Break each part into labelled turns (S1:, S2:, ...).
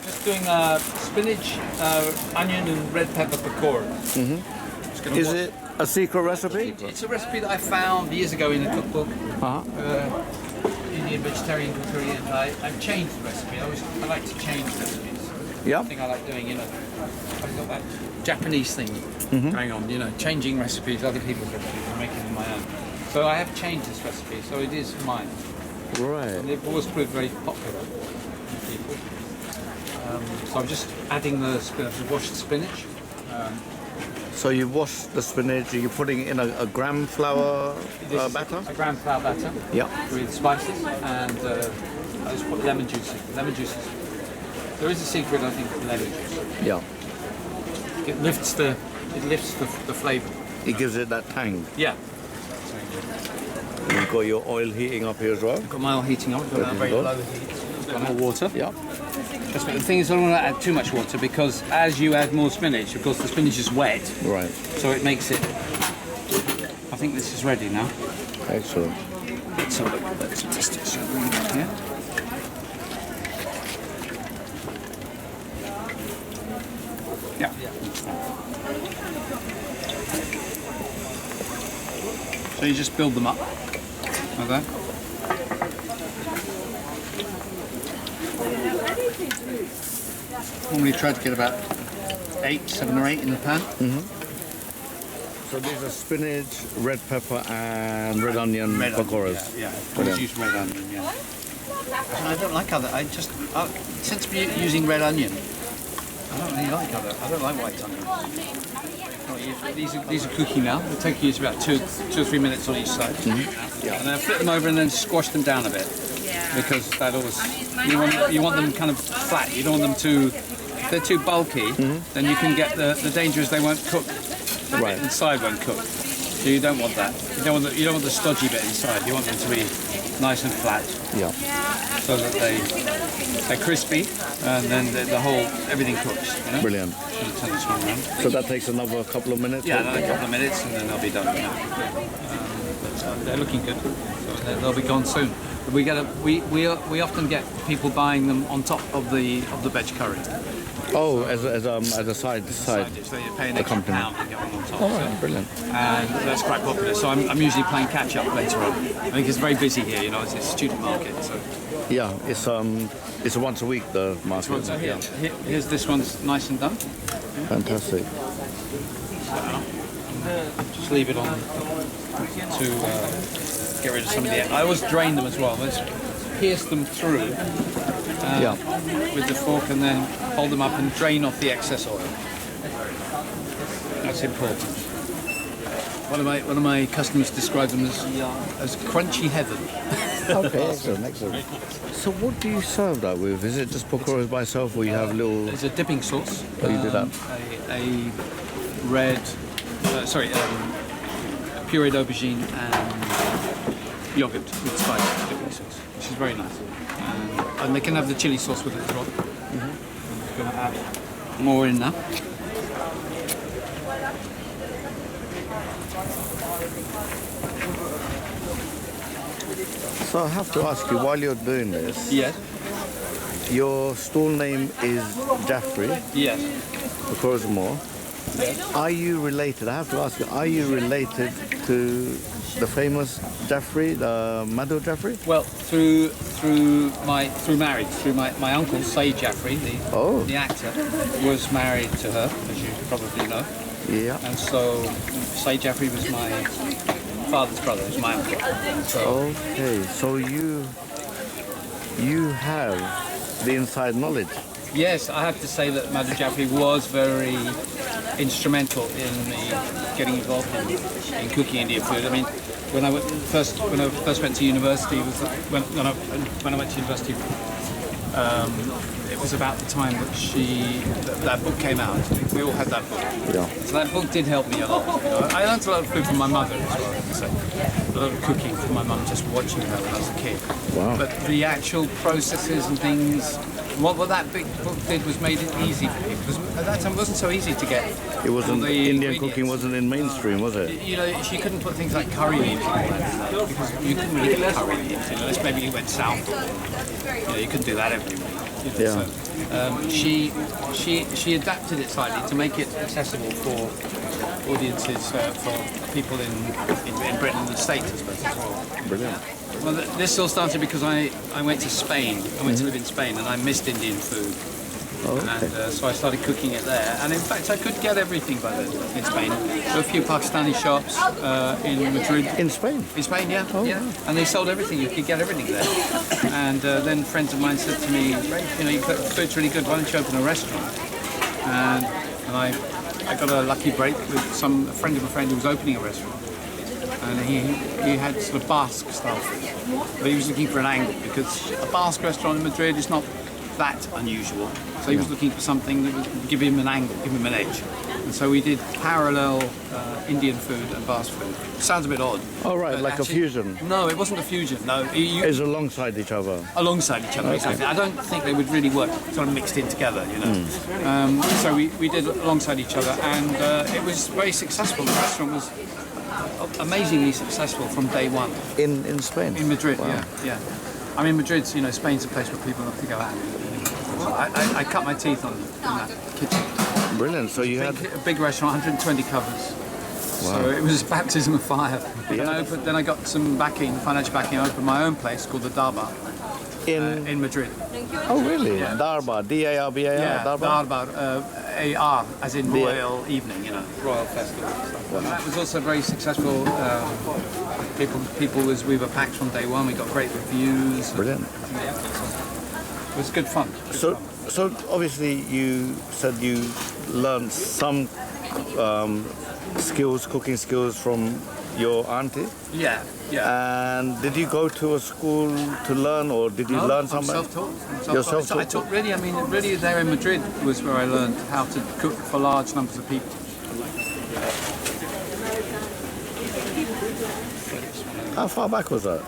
S1: Just doing spinach, onion and red pepper pakoras.
S2: Is it a secret recipe?
S1: It's a recipe that I found years ago in a cookbook. Indian vegetarian cookery, and I've changed the recipe. I like to change recipes.
S2: Yeah.
S1: I think I like doing, I've got that Japanese thing going on, changing recipes, other people's recipes, and making them my own. So I have changed this recipe, so it is mine.
S2: Right.
S1: And they've always proved very popular with people. So I'm just adding the spinach, the washed spinach.
S2: So you wash the spinach, you're putting it in a gram flour batter?
S1: A gram flour batter.
S2: Yeah.
S1: With spices, and I just put lemon juice in. Lemon juice there is a secret, I think, with lemon juice.
S2: Yeah.
S1: It lifts the flavour.
S2: It gives it that tang.
S1: Yeah.
S2: You've got your oil heating up here as well.
S1: I've got my oil heating on, I've got that very low heat. Got more water.
S2: Yeah.
S1: But the thing is, I don't want to add too much water because as you add more spinach, of course, the spinach is wet.
S2: Right.
S1: So it makes it. I think this is ready now.
S2: Excellent.
S1: So let's test it. So bring it up here. Yeah. So you just build them up like that. Normally try to get about 7 or 8 in the pan.
S2: So these are spinach, red pepper, and red onion pakoras.
S1: Yeah. Always use red onion. Yeah. I don't like other. Since we're using red onion, I don't really like other. I don't like white onion. These are cooking now. It'll take you about 2 or 3 minutes on each side. Yeah. And then flip them over and then squash them down a bit. Because that always you want them kind of flat. You don't want them too. If they're too bulky, then you can get the danger is they won't cook. The bit inside won't cook. So you don't want that. You don't want the stodgy bit inside. You want them to be nice and flat.
S2: Yeah.
S1: So that they're crispy and then everything cooks.
S2: Brilliant. So that takes another couple of minutes.
S1: Yeah, another couple of minutes and then they'll be done. But they're looking good. So they'll be gone soon. We often get people buying them on top of the veg curry.
S2: Oh, as a side dish.
S1: So you pay an extra pound to get one on top.
S2: Oh, right, brilliant.
S1: And that's quite popular. So I'm usually playing catch up later on. I think it's very busy here. It's a student market. So
S2: yeah, it's once a week the market.
S1: Here's this one's nice and done.
S2: Fantastic.
S1: Just leave it on to get rid of some of the. I always drain them as well. Let's pierce them through with the fork and then hold them up and drain off the excess oil. That's important. One of my customers described them as crunchy heaven.
S2: Okay, excellent. So what do you serve that with? Is it just pakoras by itself, or you have little?
S1: There's a dipping sauce.
S2: Oh, you do that.
S1: A red, pureed aubergine and yogurt with spice dipping sauce, which is very nice. And they can have the chili sauce with it as well. I'm going to add more in now.
S2: So I have to ask you, while you're doing this,
S1: Yes.
S2: your stall name is Jaffrey,
S1: Yes.
S2: Pakoras and More. Are you related? I have to ask you, are you related to the famous Jaffrey, Madhur Jaffrey?
S1: Well, through marriage, through my uncle, Rafe Jaffrey, the actor, was married to her, as you probably know.
S2: Yeah.
S1: And so Rafe Jaffrey was my father's brother, was my uncle. So,
S2: okay, so you have the inside knowledge.
S1: yes, I have to say that Madhur Jaffrey was very instrumental in me getting involved in cooking Indian food. I mean, when I first went to university, when I went to university, it was about the time that that book came out. We all had that book.
S2: Yeah.
S1: So that book did help me a lot. I learned a lot of food from my mother as well. I have to say. A lot of cooking from my mum, just watching her when I was a kid.
S2: Wow.
S1: But the actual processes and things, What that big book did was made it easy for people, because at that time it wasn't so easy to get.
S2: It wasn't,
S1: the
S2: Indian
S1: ingredients.
S2: cooking wasn't in mainstream, was it?
S1: You know, she couldn't put things like curry leaves in there, because you couldn't really get curry leaves, you know, unless maybe you went south. You know, you couldn't do that every week. You know,
S2: Yeah.
S1: So, she adapted it slightly to make it accessible for audiences, for people in Britain and the States, I suppose, as well.
S2: Brilliant.
S1: Well, this all started because I went to Spain. I went to live in Spain, and I missed Indian food.
S2: Oh, okay.
S1: And so I started cooking it there. And in fact, I could get everything by then in Spain. There were a few Pakistani shops in Madrid.
S2: In Spain?
S1: In Spain, yeah.
S2: Oh,
S1: yeah.
S2: wow.
S1: And they sold everything. You could get everything there. And then friends of mine said to me, Rafe, you know, your food's really good. Why don't you open a restaurant? And I got a lucky break with a friend of a friend who was opening a restaurant. And he had sort of Basque style food. But he was looking for an angle, because a Basque restaurant in Madrid is not that unusual. So he was looking for something that would give him an angle, give him an edge. And so we did parallel Indian food and Basque food. It sounds a bit odd.
S2: Oh, right, like
S1: actually,
S2: a fusion.
S1: No, it wasn't a fusion. No,
S2: It's alongside each other.
S1: alongside each other,
S2: Okay.
S1: exactly. I don't think they would really work sort of mixed in together, you know. So we did alongside each other, and it was very successful. The restaurant was amazingly successful from day one.
S2: In Spain?
S1: In Madrid,
S2: Wow.
S1: yeah. I mean, Madrid's, you know, Spain's a place where people love to go out. I cut my teeth on that kitchen.
S2: Brilliant. So you had...
S1: A big restaurant, 120 covers.
S2: Wow.
S1: So it was a baptism of fire.
S2: Yeah.
S1: Then I got some backing, financial backing. I opened my own place called the Darbar in Madrid.
S2: Oh, really?
S1: Yeah.
S2: Darbar, D-A-R-B-A-R,
S1: Yeah,
S2: Darbar?
S1: Darbar, A-R, as in Royal Evening, you know, Royal Festival. And that was also very successful. People we were packed from day one. We got great reviews.
S2: Brilliant.
S1: It was good fun.
S2: So obviously you said you learned some cooking skills from your auntie.
S1: Yeah.
S2: And did you go to a school to learn, or did you learn something?
S1: Self-taught.
S2: You're self-taught?
S1: I taught really. I mean, really there in Madrid was where I learned how to cook for large numbers of people.
S2: How far back was that?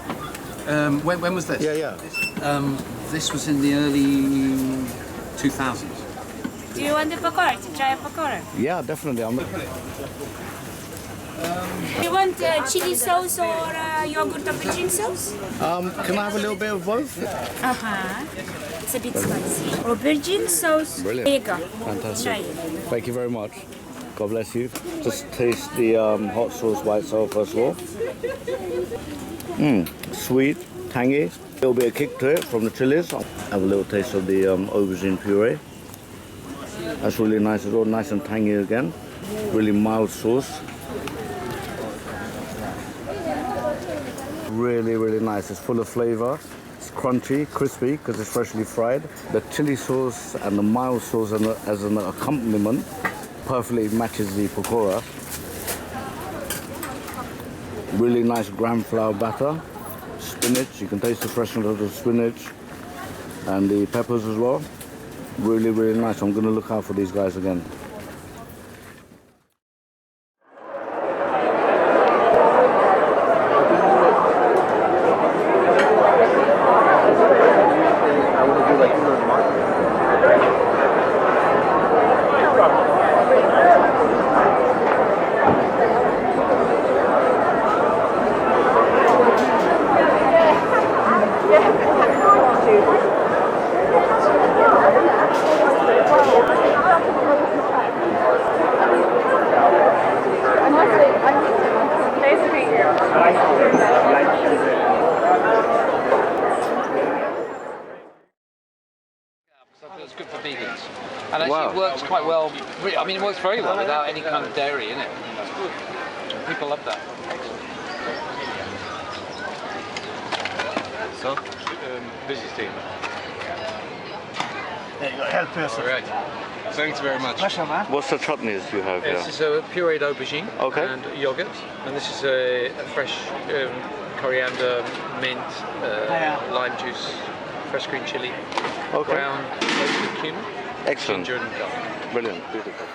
S1: When was this?
S2: Yeah.
S1: This was in the early 2000s.
S3: Do you want the pakora? To try a pakora?
S2: Yeah, definitely.
S3: Do you want chili sauce or yogurt aubergine sauce?
S2: Can I have a little bit of both?
S3: It's a bit spicy. Aubergine sauce.
S2: Brilliant.
S3: There you go.
S2: Fantastic.
S3: Try it.
S2: Thank you very much. God bless you. Just taste the hot sauce by itself first of all. Sweet, tangy. A little bit of kick to it from the chilies. Have a little taste of the aubergine puree. That's really nice as well. Nice and tangy again. Really mild sauce. Really, really nice. It's full of flavor. It's crunchy, crispy because it's freshly fried. The chili sauce and the mild sauce as an accompaniment perfectly matches the pakora. Really nice gram flour batter. Spinach, you can taste the freshness of the spinach and the peppers as well. Really, really nice. I'm going to look out for these guys again.
S1: It's good for vegans. And actually it works quite well. I mean, it works very well without any kind of dairy in it. People love that.
S4: So, vegetarian.
S1: There you go, help person.
S4: Right. Thanks very much.
S2: What's the chutneys you have here?
S1: This is a pureed aubergine
S2: Okay.
S1: and yogurt. And this is a fresh coriander, mint, lime juice, fresh green chili,
S2: Okay.
S1: brown roasted cumin,
S2: Excellent.
S1: ginger and garlic.
S2: Brilliant. Beautiful.